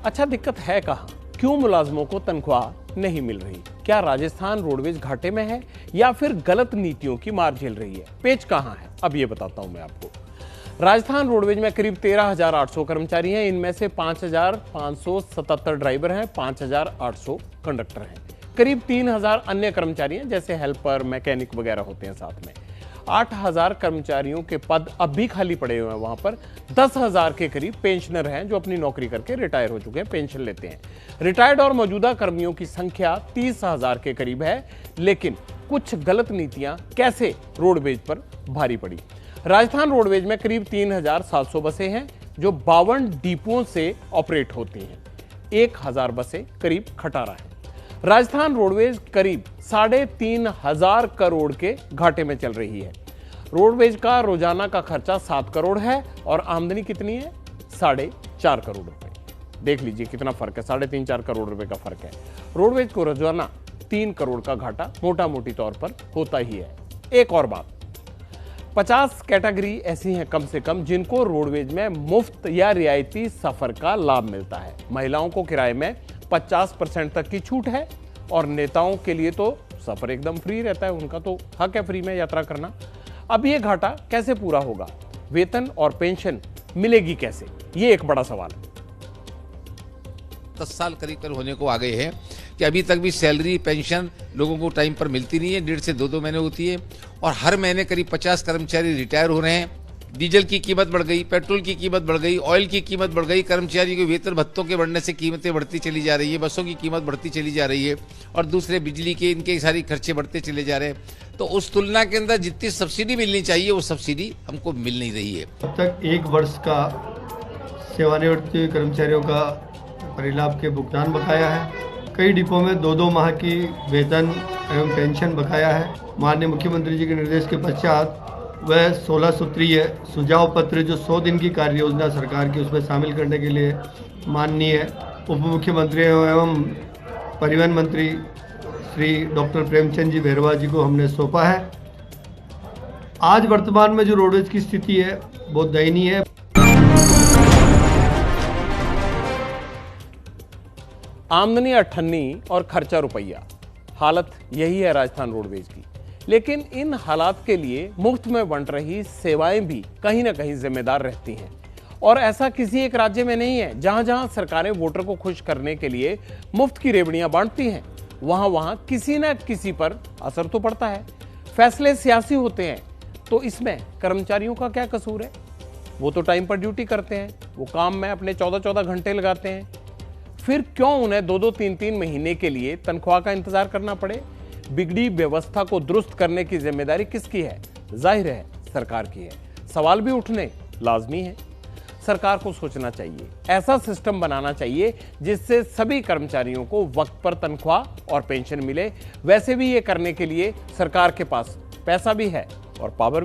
अच्छा, दिक्कत है कहाँ? क्यों मुलाजमों को तनख्वाह नहीं मिल रही? क्या राजस्थान रोडवेज घाटे में है या फिर गलत नीतियों की मार झेल रही है? पेच कहाँ है, अब ये बताता हूं मैं आपको। राजस्थान रोडवेज में करीब 13,800 कर्मचारी हैं। इनमें से 5,577 ड्राइवर हैं, 5,800 कंडक्टर हैं, करीब 3,000 अन्य कर्मचारी हैं जैसे हेल्पर, मैकेनिक वगैरह होते हैं साथ में। 8,000 कर्मचारियों के पद अब भी खाली पड़े हुए हैं। वहां पर 10,000 के करीब पेंशनर हैं जो अपनी नौकरी करके रिटायर हो चुके हैं, पेंशन लेते हैं। रिटायर्ड और मौजूदा कर्मियों की संख्या 30,000 के करीब है। लेकिन कुछ गलत नीतियां कैसे रोडवेज पर भारी पड़ी। राजस्थान रोडवेज में करीब 3,700 बसें हैं जो 52 डिपोओं से ऑपरेट होती हैं। 1,000 बसें करीब खटारा है। राजस्थान रोडवेज करीब 3,500 करोड़ के घाटे में चल रही है। रोडवेज का रोजाना का खर्चा 7 करोड़ है और आमदनी कितनी है? 4.5 करोड़ रुपए। देख लीजिए कितना फर्क है, 3.5-4 करोड़ रुपए का फर्क है। रोडवेज को रोजाना 3 करोड़ का घाटा मोटा मोटी तौर पर होता ही है। एक और बात, 50 कैटेगरी ऐसी हैं कम से कम जिनको रोडवेज में मुफ्त या रियायती सफर का लाभ मिलता है। महिलाओं को किराए में 50% तक की छूट है और नेताओं के लिए तो सफर एकदम फ्री रहता है, उनका तो हक है फ्री में यात्रा करना। अब ये घाटा कैसे पूरा होगा? वेतन और पेंशन मिलेगी कैसे? ये एक बड़ा सवाल है। 10 साल करीब होने को आ गए हैं कि अभी तक भी सैलरी पेंशन लोगों को टाइम पर मिलती नहीं है। 1.5 से 2 महीने होती है और हर महीने करीब 50 कर्मचारी रिटायर हो रहे हैं। डीजल की कीमत बढ़ गई, पेट्रोल की कीमत बढ़ गई, ऑयल की कीमत बढ़ गई, कर्मचारियों के वेतन भत्तों के बढ़ने से कीमतें बढ़ती चली जा रही है, बसों की कीमत बढ़ती चली जा रही है और दूसरे बिजली के इनके सारी खर्चे बढ़ते चले जा रहे हैं। तो उस तुलना के अंदर जितनी सब्सिडी मिलनी चाहिए वो सब्सिडी हमको मिल नहीं रही है। अब तक 1 वर्ष का सेवानिवृत्त कर्मचारियों का परिलाभ के भुगतान बकाया है। कई डिपो में 2-2 माह की वेतन एवं पेंशन बकाया है। माननीय मुख्यमंत्री जी के निर्देश के पश्चात वह 16 सूत्रीय सुझाव पत्र जो 100 दिन की कार्य योजना सरकार की उसमें शामिल करने के लिए माननीय उप मुख्यमंत्री एवं परिवहन मंत्री श्री डॉक्टर प्रेमचंद जी भैरवा जी को हमने सौंपा है। आज वर्तमान में जो रोडवेज की स्थिति है बहुत दयनीय है। आमदनी 98 और खर्चा रुपया, हालत यही है राजस्थान रोडवेज की। लेकिन इन हालात के लिए मुफ्त में बंट रही सेवाएं भी कहीं ना कहीं जिम्मेदार रहती हैं। और ऐसा किसी एक राज्य में नहीं है। जहां जहां सरकारें वोटर को खुश करने के लिए मुफ्त की रेवड़ियां बांटती हैं, वहां वहां किसी ना किसी पर असर तो पड़ता है। फैसले सियासी होते हैं, तो इसमें कर्मचारियों का क्या कसूर है? वो तो टाइम पर ड्यूटी करते हैं, वो काम में अपने 14-14 घंटे लगाते हैं। फिर क्यों उन्हें 2-2, 3-3 महीने के लिए तनख्वाह का इंतजार करना पड़े? बिगड़ी व्यवस्था को दुरुस्त करने की जिम्मेदारी किसकी है? जाहिर है सरकार की है। सवाल भी उठने लाजमी है। सरकार को सोचना चाहिए, ऐसा सिस्टम बनाना चाहिए जिससे सभी कर्मचारियों को वक्त पर तनख्वाह और पेंशन मिले। वैसे भी ये करने के लिए सरकार के पास पैसा भी है और पावर